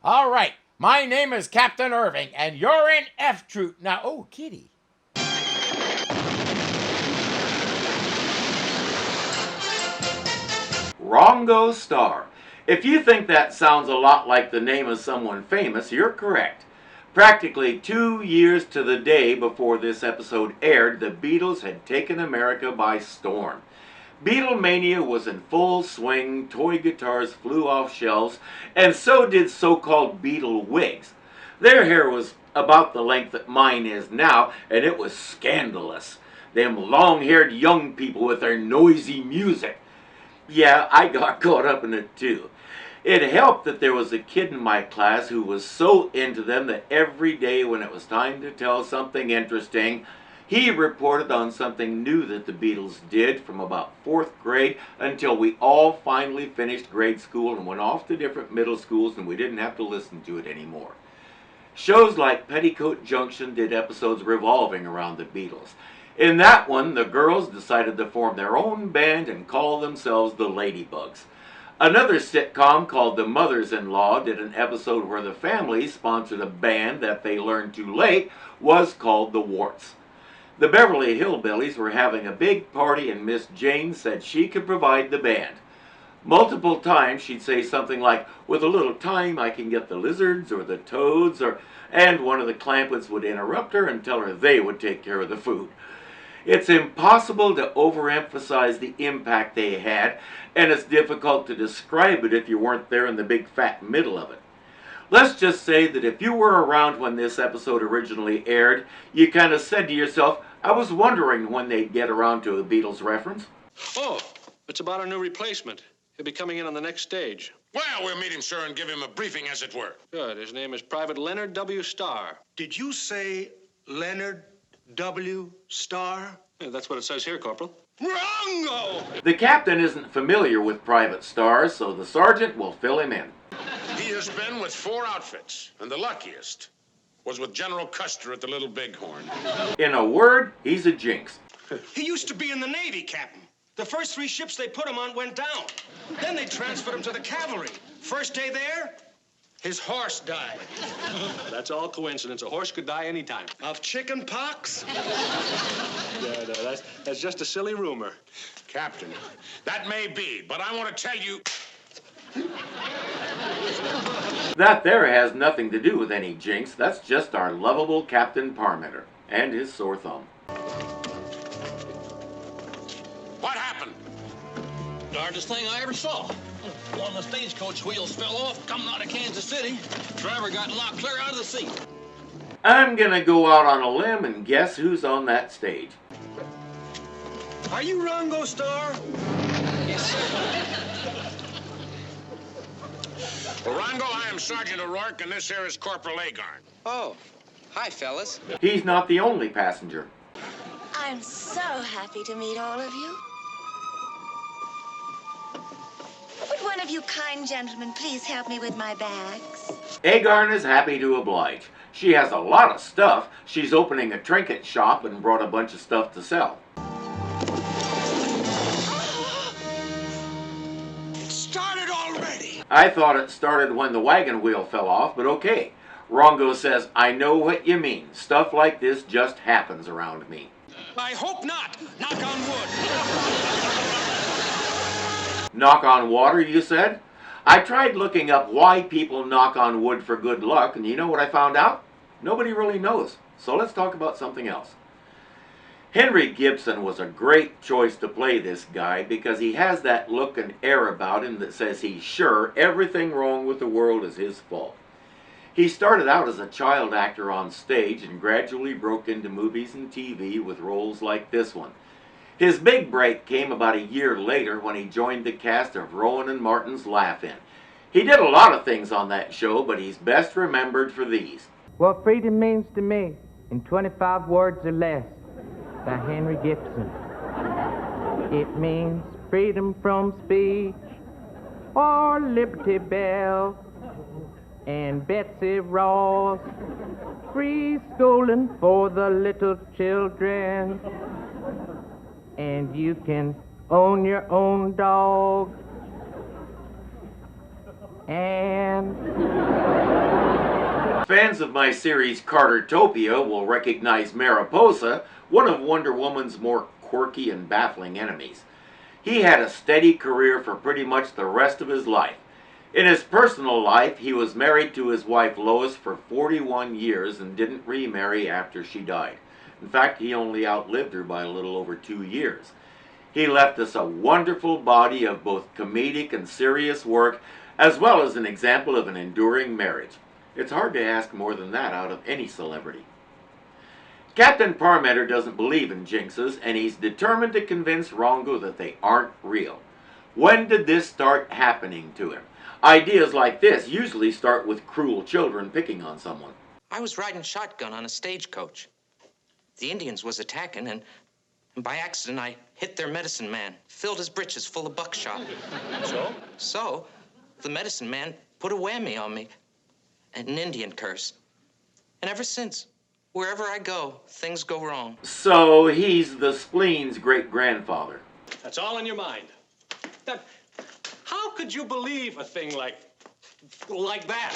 All right, my name is Captain Irving, and you're in F Troop. Now, oh, kitty. Wrongo Starr. If you think that sounds a lot like the name of someone famous, you're correct. Practically 2 years to the day before this episode aired, the Beatles had taken America by storm. Beatlemania was in full swing, toy guitars flew off shelves, and so did so-called Beatle wigs. Their hair was about the length that mine is now, and it was scandalous. Them long-haired young people with their noisy music. Yeah, I got caught up in it too. It helped that there was a kid in my class who was so into them that every day when it was time to tell something interesting, he reported on something new that the Beatles did from about 4th grade until we all finally finished grade school and went off to different middle schools and we didn't have to listen to it anymore. Shows like Petticoat Junction did episodes revolving around the Beatles. In that one, the girls decided to form their own band and call themselves the Ladybugs. Another sitcom called The Mothers-in-Law did an episode where the family sponsored a band that they learned too late was called the Warts. The Beverly Hillbillies were having a big party and Miss Jane said she could provide the band. Multiple times she'd say something like, with a little time I can get the lizards or the toads, and one of the Clampets would interrupt her and tell her they would take care of the food. It's impossible to overemphasize the impact they had, and it's difficult to describe it if you weren't there in the big fat middle of it. Let's just say that if you were around when this episode originally aired, you kind of said to yourself, I was wondering when they'd get around to a Beatles reference. Oh, it's about our new replacement. He'll be coming in on the next stage. Well, we'll meet him, sir, and give him a briefing, as it were. Good. His name is Private Leonard W. Starr. Did you say Leonard W. Starr? Yeah, that's what it says here, Corporal. Wrongo! The captain isn't familiar with Private Starr, so the sergeant will fill him in. He has been with 4 outfits, and the luckiest was with General Custer at the Little Bighorn. In a word, he's a jinx. He used to be in the Navy, Captain. The first 3 ships they put him on went down. Then they transferred him to the cavalry. First day there, his horse died. That's all coincidence. A horse could die anytime. Of chicken pox? No, that's just a silly rumor. Captain, that may be, but I want to tell you... That there has nothing to do with any jinx. That's just our lovable Captain Parmenter and his sore thumb. What happened? Darndest thing I ever saw. One of the stagecoach wheels fell off coming out of Kansas City. Driver got knocked clear out of the seat. I'm gonna go out on a limb and guess who's on that stage. Are you Wrongo, Starr? Yes, sir. Well, Wrongo, I am Sergeant O'Rourke, and this here is Corporal Agarn. Oh, hi, fellas. He's not the only passenger. I'm so happy to meet all of you. Would one of you kind gentlemen please help me with my bags? Agarn is happy to oblige. She has a lot of stuff. She's opening a trinket shop and brought a bunch of stuff to sell. It started already. I thought it started when the wagon wheel fell off, but okay. Wrongo says, I know what you mean. Stuff like this just happens around me. I hope not. Knock on wood. Knock on water, you said? I tried looking up why people knock on wood for good luck, and you know what I found out? Nobody really knows. So let's talk about something else. Henry Gibson was a great choice to play this guy because he has that look and air about him that says he's sure everything wrong with the world is his fault. He started out as a child actor on stage and gradually broke into movies and TV with roles like this one. His big break came about a year later when he joined the cast of Rowan and Martin's Laugh-In. He did a lot of things on that show, but he's best remembered for these. What freedom means to me in 25 words or less by Henry Gibson. It means freedom from speech or Liberty Bell and Betsy Ross, free schooling for the little children, and you can own your own dog and Fans of my series Cartertopia will recognize Mariposa, one of Wonder Woman's more quirky and baffling enemies. He had a steady career for pretty much the rest of his life. In his personal life, he was married to his wife Lois for 41 years and didn't remarry after she died. In fact, he only outlived her by a little over 2 years. He left us a wonderful body of both comedic and serious work, as well as an example of an enduring marriage. It's hard to ask more than that out of any celebrity. Captain Parmenter doesn't believe in jinxes, and he's determined to convince Wrongo that they aren't real. When did this start happening to him? Ideas like this usually start with cruel children picking on someone. I was riding shotgun on a stagecoach. The Indians was attacking, and by accident I hit their medicine man, filled his britches full of buckshot. So, the medicine man put a whammy on me, and an Indian curse. And ever since, wherever I go, things go wrong. So he's the spleen's great-grandfather. That's all in your mind. Now, how could you believe a thing like that?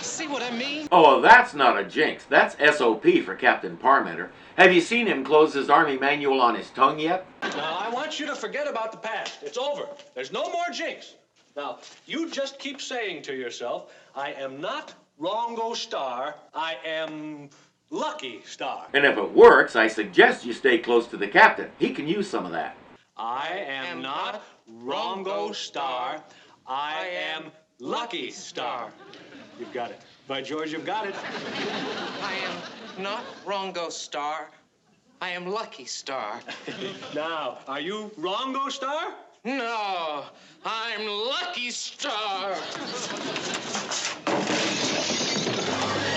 See what I mean? Oh, that's not a jinx. That's SOP for Captain Parmenter. Have you seen him close his army manual on his tongue yet? Now, I want you to forget about the past. It's over. There's no more jinx. Now, you just keep saying to yourself, I am not Wrongo Starr, I am Lucky Starr. And if it works, I suggest you stay close to the captain. He can use some of that. I am not Wrongo Starr, I am Lucky Starr. You've got it. By George, you've got it. I am not Wrongo Starr. I am Lucky Starr. Now, are you Wrongo Starr? No, I'm Lucky Starr.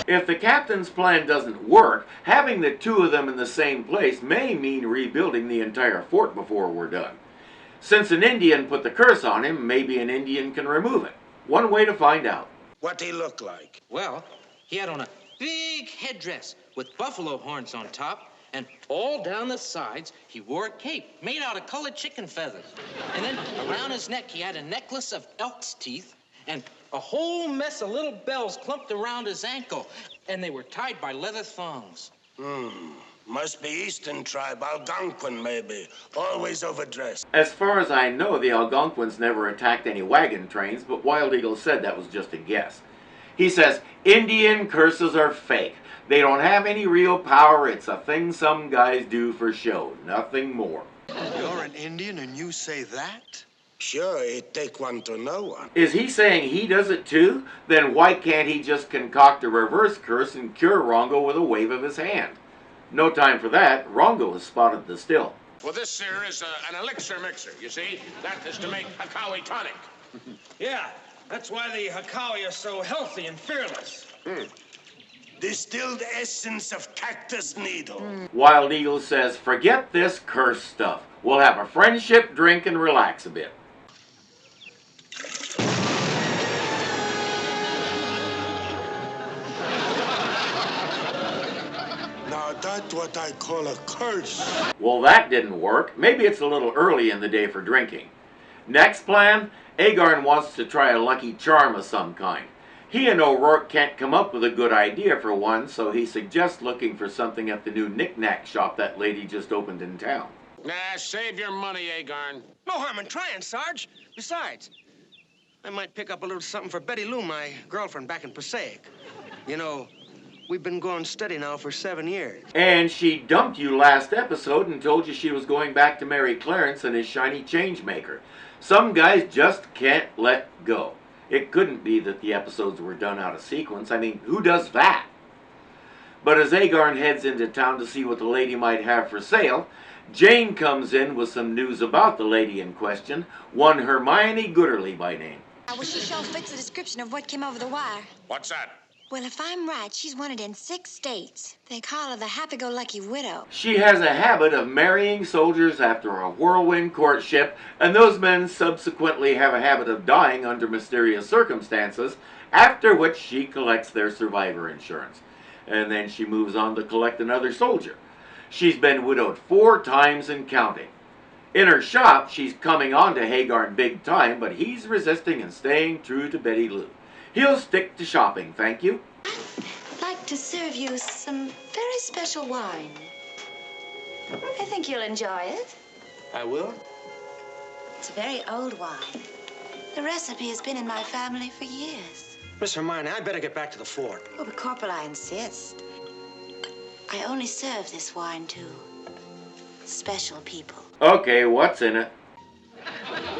If the captain's plan doesn't work, having the two of them in the same place may mean rebuilding the entire fort before we're done. Since an Indian put the curse on him, maybe an Indian can remove it. One way to find out. What'd he look like? Well, he had on a big headdress with buffalo horns on top, and all down the sides, he wore a cape made out of colored chicken feathers. And then around his neck, he had a necklace of elk's teeth and a whole mess of little bells clumped around his ankle, and they were tied by leather thongs. Must be Eastern tribe, Algonquin maybe. Always overdressed. As far as I know, the Algonquins never attacked any wagon trains, but Wild Eagle said that was just a guess. He says, Indian curses are fake. They don't have any real power. It's a thing some guys do for show, nothing more. You're an Indian and you say that? Sure, it take one to know one. Is he saying he does it too? Then why can't he just concoct a reverse curse and cure Wrongo with a wave of his hand? No time for that. Wrongo has spotted the still. Well, this here is an elixir mixer, you see? That is to make Hakawi tonic. Yeah, that's why the Hakawi are so healthy and fearless. Distilled essence of cactus needle. Wild Eagle says, forget this curse stuff. We'll have a friendship drink and relax a bit. Now that's what I call a curse. Well, that didn't work. Maybe it's a little early in the day for drinking. Next plan, Agarn wants to try a lucky charm of some kind. He and O'Rourke can't come up with a good idea for one, so he suggests looking for something at the new knick-knack shop that lady just opened in town. Nah, save your money, Agarn. No harm in trying, Sarge. Besides, I might pick up a little something for Betty Lou, my girlfriend back in Passaic. You know, we've been going steady now for 7 years. And she dumped you last episode and told you she was going back to marry Clarence and his shiny changemaker. Some guys just can't let go. It couldn't be that the episodes were done out of sequence. I mean, who does that? But as Agarn heads into town to see what the lady might have for sale, Jane comes in with some news about the lady in question, one Hermione Gooderly by name. Well, she sure fits the description of what came over the wire. What's that? Well, if I'm right, she's wanted in 6 states. They call her the happy-go-lucky widow. She has a habit of marrying soldiers after a whirlwind courtship, and those men subsequently have a habit of dying under mysterious circumstances, after which she collects their survivor insurance. And then she moves on to collect another soldier. She's been widowed 4 times and counting. In her shop, she's coming on to Agarn big time, but he's resisting and staying true to Betty Lou. He'll stick to shopping, thank you. I'd like to serve you some very special wine. I think you'll enjoy it. I will? It's a very old wine. The recipe has been in my family for years. Miss Hermione, I'd better get back to the fort. Oh, but Corporal, I insist. I only serve this wine to special people. Okay, what's in it?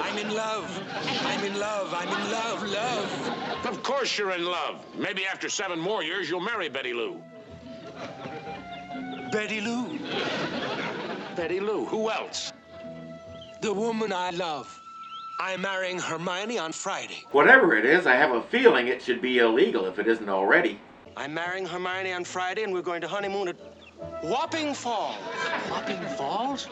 I'm in love. I'm in love. I'm in love. Love. Of course you're in love. Maybe after 7 more years, you'll marry Betty Lou. Betty Lou. Betty Lou? Who else? The woman I love. I'm marrying Hermione on Friday. Whatever it is, I have a feeling it should be illegal if it isn't already. I'm marrying Hermione on Friday, and we're going to honeymoon at Whopping Falls. Whopping Falls?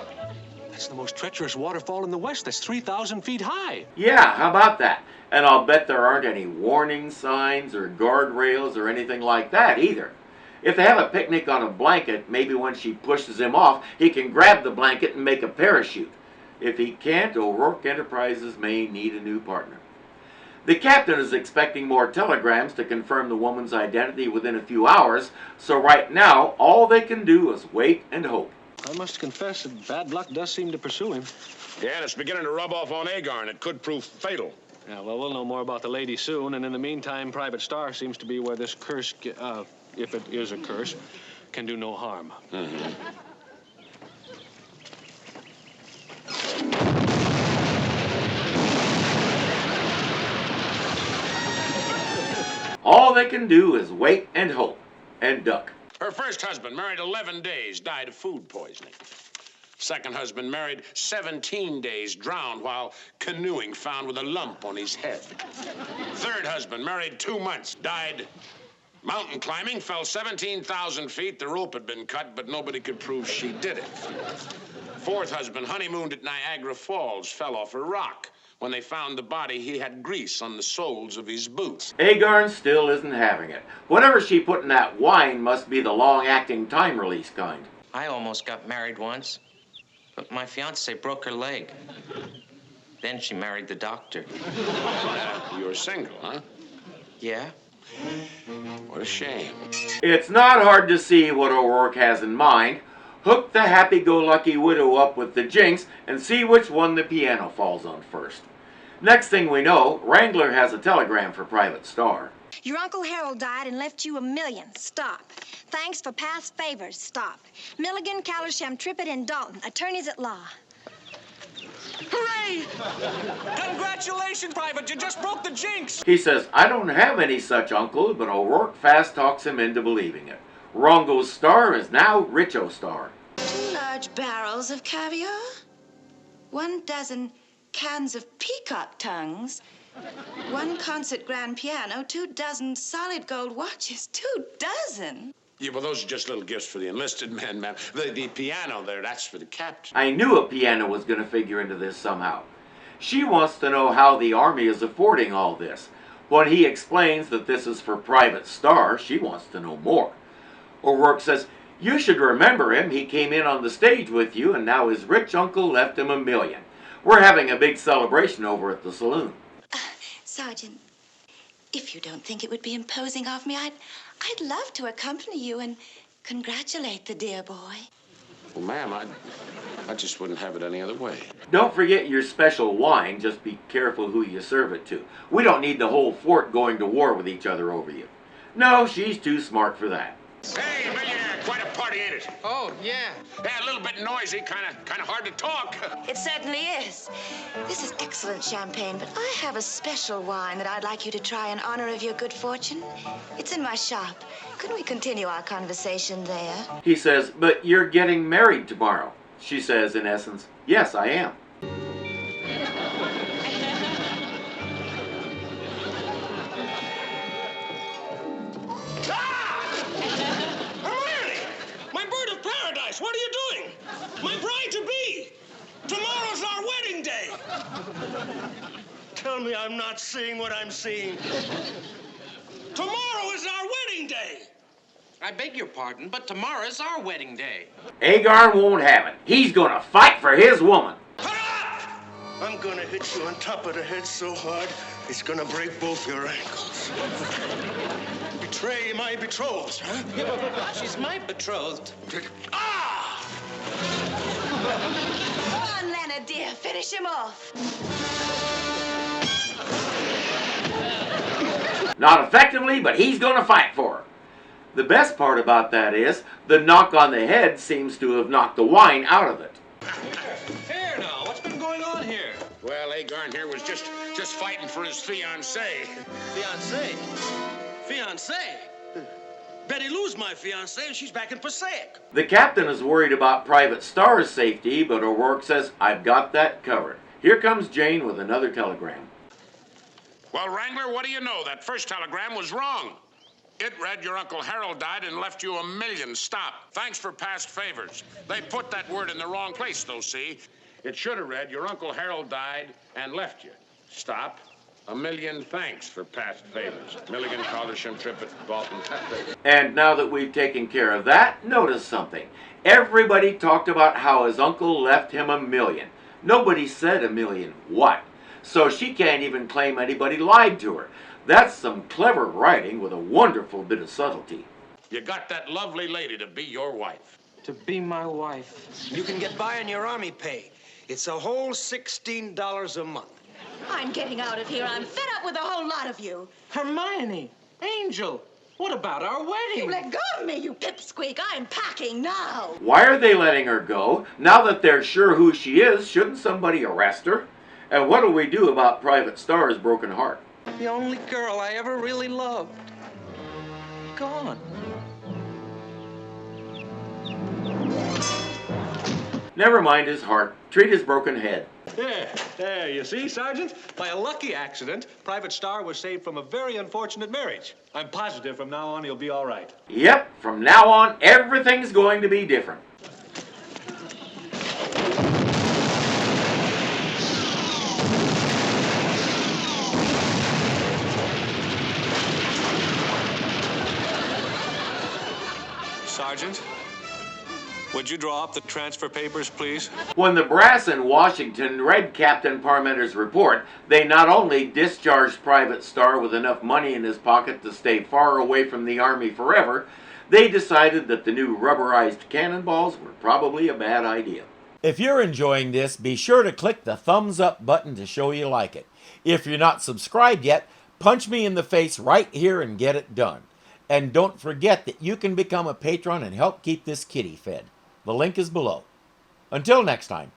That's the most treacherous waterfall in the West. That's 3,000 feet high. Yeah, how about that? And I'll bet there aren't any warning signs or guardrails or anything like that either. If they have a picnic on a blanket, maybe when she pushes him off, he can grab the blanket and make a parachute. If he can't, O'Rourke Enterprises may need a new partner. The captain is expecting more telegrams to confirm the woman's identity within a few hours, so right now, all they can do is wait and hope. I must confess that bad luck does seem to pursue him. Yeah, and it's beginning to rub off on Agarn. It could prove fatal. Yeah, well, we'll know more about the lady soon, and in the meantime, Private Starr seems to be where this curse, if it is a curse, can do no harm. Mm-hmm. All they can do is wait and hope and duck. Her first husband, married 11 days, died of food poisoning. Second husband, married 17 days, drowned while canoeing, found with a lump on his head. Third husband, married 2 months, died mountain climbing, fell 17,000 feet. The rope had been cut, but nobody could prove she did it. Fourth husband, honeymooned at Niagara Falls, fell off a rock. When they found the body, he had grease on the soles of his boots. Agarn still isn't having it. Whatever she put in that wine must be the long-acting time-release kind. I almost got married once, but my fiancée broke her leg. Then she married the doctor. You were single, huh? Yeah? What a shame. It's not hard to see what O'Rourke has in mind. Hook the happy-go-lucky widow up with the jinx and see which one the piano falls on first. Next thing we know, Wrangler has a telegram for Private Starr. Your Uncle Harold died and left you $1 million. Stop. Thanks for past favors. Stop. Milligan, Calersham, Trippett, and Dalton, attorneys at law. Hooray! Congratulations, Private. You just broke the jinx. He says, I don't have any such uncle, but O'Rourke fast talks him into believing it. Wrongo's Starr is now Richo Starr. 2 large barrels of caviar, 1 dozen cans of peacock tongues, 1 concert grand piano, 2 dozen solid gold watches, 2 dozen. Yeah, well, those are just little gifts for the enlisted men, ma'am. The piano there, that's for the captain. I knew a piano was going to figure into this somehow. She wants to know how the Army is affording all this. When he explains that this is for Private Starr, she wants to know more. O'Rourke says, you should remember him. He came in on the stage with you, and now his rich uncle left him $1 million. We're having a big celebration over at the saloon. Sergeant, if you don't think it would be imposing of me, I'd love to accompany you and congratulate the dear boy. Well, ma'am, I just wouldn't have it any other way. Don't forget your special wine. Just be careful who you serve it to. We don't need the whole fort going to war with each other over you. No, she's too smart for that. Hey, millionaire, quite a party, ain't it? Oh, yeah. Yeah, a little bit noisy, kind of hard to talk. It certainly is. This is excellent champagne, but I have a special wine that I'd like you to try in honor of your good fortune. It's in my shop. Couldn't we continue our conversation there? He says, but you're getting married tomorrow. She says, in essence, yes, I am. What are you doing? My bride-to-be! Tomorrow's our wedding day! Tell me I'm not seeing what I'm seeing. Tomorrow is our wedding day! I beg your pardon, but tomorrow's our wedding day. Agarn won't have it. He's gonna fight for his woman. I'm gonna hit you on top of the head so hard, it's gonna break both your ankles. Betray my betrothed, huh? She's my betrothed. Ah! Come on, Leonard, dear. Finish him off. Not effectively, but he's going to fight for her. The best part about that is, the knock on the head seems to have knocked the wine out of it. Here now, what's been going on here? Well, Agarn here was just fighting for his fiancée. Fiancé? Fiancé? Betty Lou's my fiancé, and she's back in Passaic. The captain is worried about Private Starr's safety, but O'Rourke says, I've got that covered. Here comes Jane with another telegram. Well, Wrangler, what do you know? That first telegram was wrong. It read your Uncle Harold died and left you $1 million. Stop. Thanks for past favors. They put that word in the wrong place, though, see? It should have read your Uncle Harold died and left you. Stop. $1 million thanks for past favors. Milligan, Caldersham, Trippett, Bolton. And now that we've taken care of that, notice something. Everybody talked about how his uncle left him $1 million. Nobody said $1 million what. So she can't even claim anybody lied to her. That's some clever writing with a wonderful bit of subtlety. You got that lovely lady to be your wife. To be my wife. You can get by on your army pay. It's a whole $16 a month. I'm getting out of here. I'm fed up with a whole lot of you. Hermione, Angel, what about our wedding? You let go of me, you pipsqueak. I'm packing now. Why are they letting her go? Now that they're sure who she is, shouldn't somebody arrest her? And what do we do about Private Starr's broken heart? The only girl I ever really loved. Gone. Never mind his heart. Treat his broken head. There, you see, Sergeant? By a lucky accident, Private Starr was saved from a very unfortunate marriage. I'm positive from now on he'll be all right. Yep, from now on, everything's going to be different. Sergeant, would you draw up the transfer papers, please? When the brass in Washington read Captain Parmenter's report, they not only discharged Private Starr with enough money in his pocket to stay far away from the Army forever, they decided that the new rubberized cannonballs were probably a bad idea. If you're enjoying this, be sure to click the thumbs up button to show you like it. If you're not subscribed yet, punch me in the face right here and get it done. And don't forget that you can become a patron and help keep this kitty fed. The link is below. Until next time.